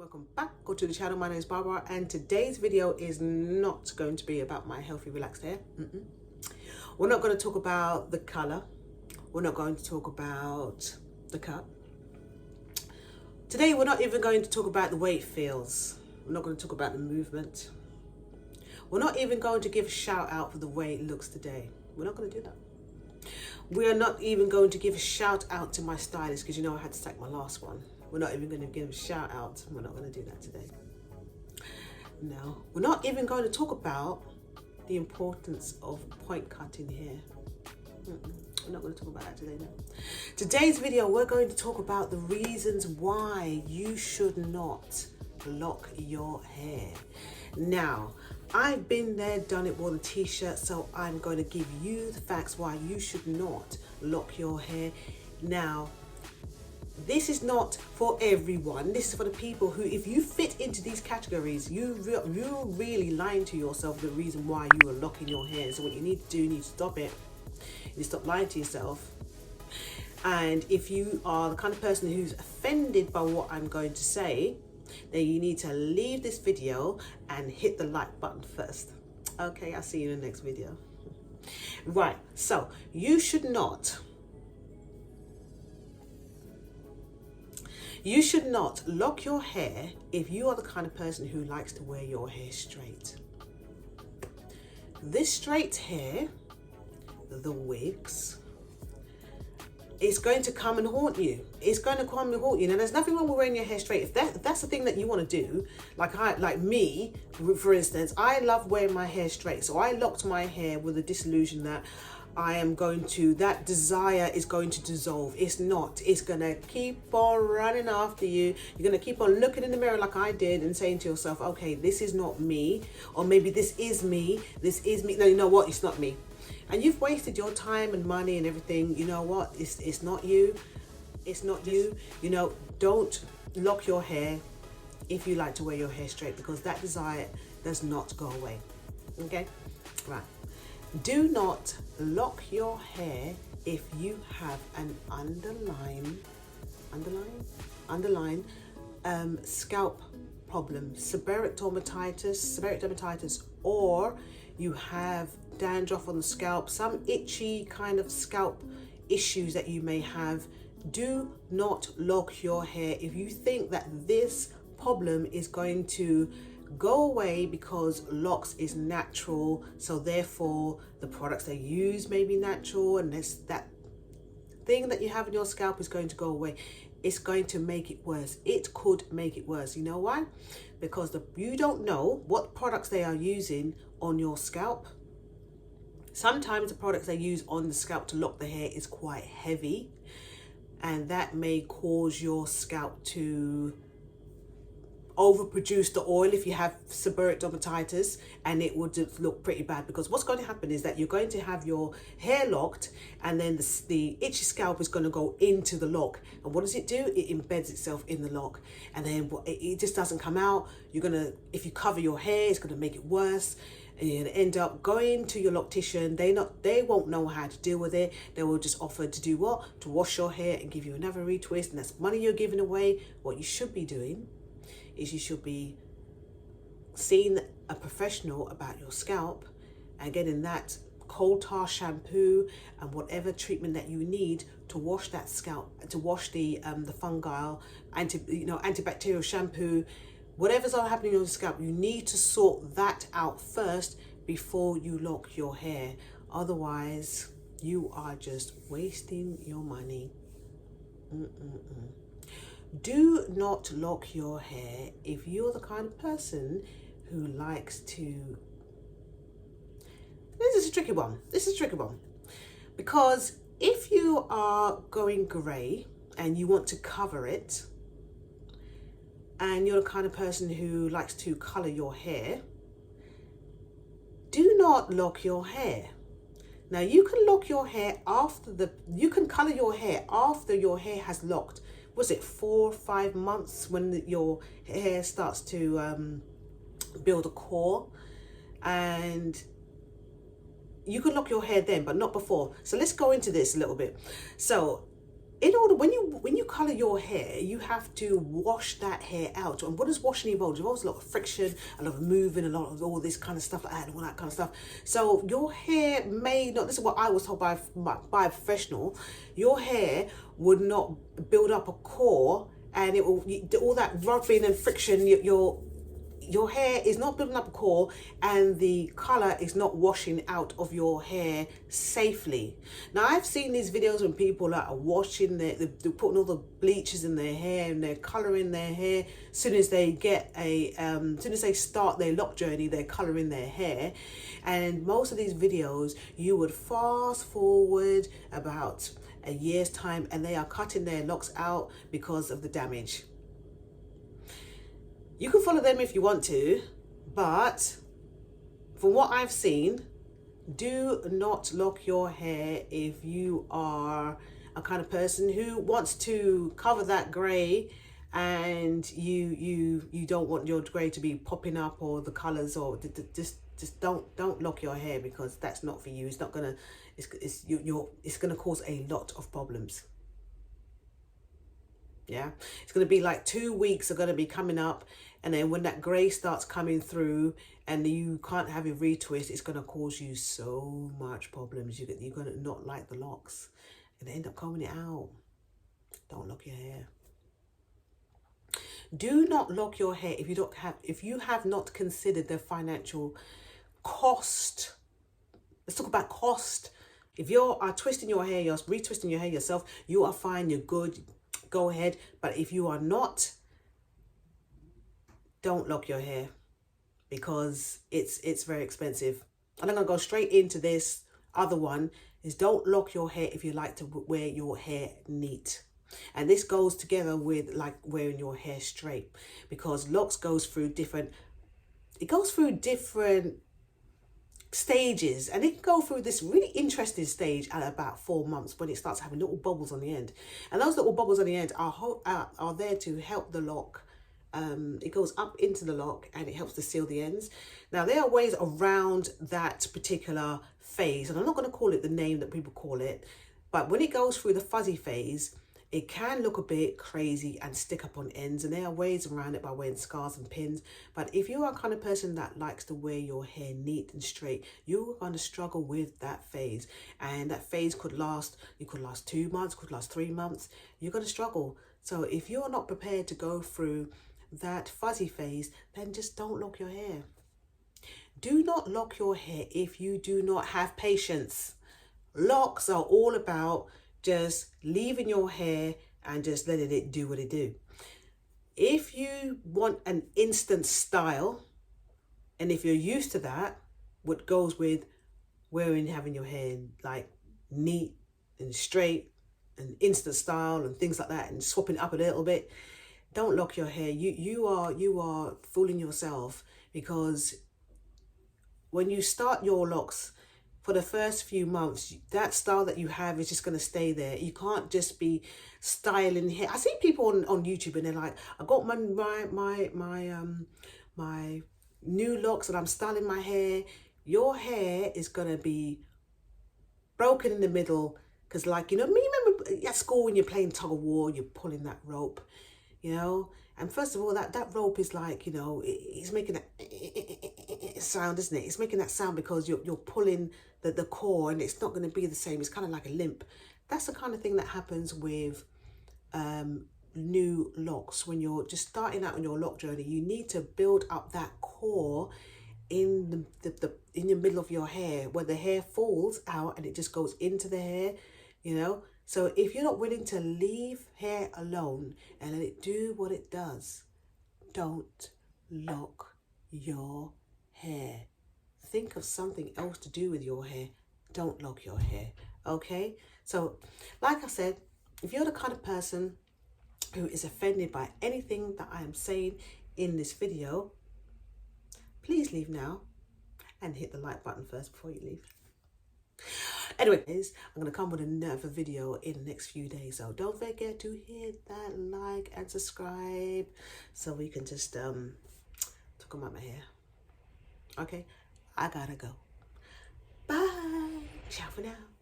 welcome back to the channel. My name is Barbara, and today's video is not going to be about my healthy relaxed hair. We're not going to talk about the color. We're not going to talk about the cut. Today we're not even going to talk about the way it feels. We're not going to talk about the movement. We're not even going to give a shout out for the way it looks today. We're not going to do that. We are not even going to give a shout out to my stylist, because you know I had to sack my last one. We're not even going to give a shout out. We're not going to do that today. No, we're not even going to talk about the importance of point cutting hair. We're not going to talk about that today. No. Today's video, we're going to talk about the reasons why you should not lock your hair. Now, I've been there, done it, worn a t-shirt, so I'm going to give you the facts why you should not lock your hair. Now, this is not for everyone. This is for the people who, if you fit into these categories, you're really lying to yourself the reason why you are locking your hair. So what you need to do, you need to stop it. You need to stop lying to yourself. And if you are the kind of person who's offended by what I'm going to say, then you need to leave this video and hit the like button first. Okay, I'll see you in the next video. Right, so you should not lock your hair if you are the kind of person who likes to wear your hair straight. This straight hair, the wigs, it's going to come and haunt you. It's going to come and haunt you. Now, there's nothing wrong with wearing your hair straight. If that's the thing that you want to do, like me, for instance, I love wearing my hair straight. So I locked my hair with a disillusion that that desire is going to dissolve. It's not. It's going to keep on running after you. You're going to keep on looking in the mirror like I did and saying to yourself, okay, this is not me. Or maybe this is me. This is me. No, you know what? It's not me. And you've wasted your time and money and everything. You know what? It's not you. It's not you. You know, don't lock your hair if you like to wear your hair straight, because that desire does not go away. Okay? Right. Do not lock your hair if you have an underlying scalp problem, seborrheic dermatitis, or you have dandruff on the scalp, some itchy kind of scalp issues that you may have. Do not lock your hair if you think that this problem is going to go away, because locks is natural, so therefore the products they use may be natural, and that thing that you have in your scalp is going to go away. It's going to make it worse. It could make it worse. You know why? Because you don't know what products they are using on your scalp. Sometimes the products they use on the scalp to lock the hair is quite heavy, and that may cause your scalp to overproduce the oil if you have seborrheic dermatitis, and it would look pretty bad, because what's going to happen is that you're going to have your hair locked, and then the itchy scalp is going to go into the lock, and what does it do? It embeds itself in the lock, and then it just doesn't come out. If you cover your hair, it's going to make it worse, and you're going to end up going to your loctician. They won't know how to deal with it. They will just offer to do what? To wash your hair and give you another retwist, and that's money you're giving away. What you should be doing is you should be seeing a professional about your scalp and getting that coal tar shampoo and whatever treatment that you need to wash that scalp, to wash the fungal, antibacterial shampoo, whatever's all happening on your scalp. You need to sort that out first before you lock your hair. Otherwise, you are just wasting your money. Do not lock your hair if you're the kind of person who likes to... This is a tricky one. Because if you are going grey and you want to cover it, and you're the kind of person who likes to colour your hair, do not lock your hair. Now, you can lock your hair you can colour your hair after your hair has locked. Was it 4 or 5 months when your hair starts to build a core? And you can lock your hair then, but not before. So let's go into this a little bit. So in order, when you color your hair, you have to wash that hair out. And what does washing involve? It involves a lot of friction, a lot of moving, a lot of all this kind of stuff like that, and all that kind of stuff. So your hair may not, this is what I was told by a professional, your hair would not build up a core, and it will, all that rubbing and friction, your hair is not building up a core, and the color is not washing out of your hair safely. Now, I've seen these videos when people are washing they're putting all the bleaches in their hair and they're coloring their hair. As soon as they get as soon as they start their lock journey, they're coloring their hair. And most of these videos, you would fast forward about a year's time, and they are cutting their locks out because of the damage. You can follow them if you want to, but from what I've seen, do not lock your hair if you are a kind of person who wants to cover that grey, and you don't want your grey to be popping up, or the colours, or just don't lock your hair, because that's not for you. It's not gonna, it's gonna cause a lot of problems. Yeah, it's going to be like 2 weeks are going to be coming up, and then when that grey starts coming through and you can't have a retwist, it's going to cause you so much problems. You're going to not like the locks. You're going to end up combing it out. Don't lock your hair. Do not lock your hair if you have not considered the financial cost. Let's talk about cost. If you are twisting your hair, you're retwisting your hair yourself, you are fine, you're good. Go ahead. But if you are not, don't lock your hair, because it's very expensive. And I'm gonna go straight into this other one, is don't lock your hair if you like to wear your hair neat. And this goes together with like wearing your hair straight, because locks goes through different stages, and it can go through this really interesting stage at about 4 months, when it starts having little bubbles on the end, and those little bubbles on the end are there to help the lock. It goes up into the lock, and it helps to seal the ends. Now, there are ways around that particular phase, and I'm not going to call it the name that people call it, but when it goes through the fuzzy phase, it can look a bit crazy and stick up on ends, and there are ways around it by wearing scars and pins. But if you are a kind of person that likes to wear your hair neat and straight, you're going to struggle with that phase. And that phase could last 2 months, could last 3 months. You're going to struggle. So if you're not prepared to go through that fuzzy phase, then just don't lock your hair. Do not lock your hair if you do not have patience. Locks are all about just leaving your hair and just letting it do what it do. If you want an instant style, and if you're used to that, what goes with having your hair like neat and straight and instant style and things like that, and swapping it up a little bit, don't lock your hair. You are fooling yourself, because when you start your locks, for the first few months, that style that you have is just going to stay there. You can't just be styling hair. I see people on YouTube, and they're like, I got my new locks and I'm styling my hair. Your hair is going to be broken in the middle, because like, you remember at school when you're playing tug of war, you're pulling that rope, and first of all, that rope is like, it's making that sound, isn't it? It's making that sound because you're pulling the core, and it's not going to be the same. It's kind of like a limp. That's the kind of thing that happens with new locks. When you're just starting out on your lock journey, you need to build up that core in in the middle of your hair, where the hair falls out and it just goes into the hair, So if you're not willing to leave hair alone and let it do what it does, don't lock your hair. Think of something else to do with your hair. Don't lock your hair, okay? So, like I said, if you're the kind of person who is offended by anything that I am saying in this video, please leave now and hit the like button first before you leave. Anyways, I'm going to come with another video in the next few days, so don't forget to hit that like and subscribe so we can just talk about my hair. Okay, I gotta go. Bye. Ciao for now.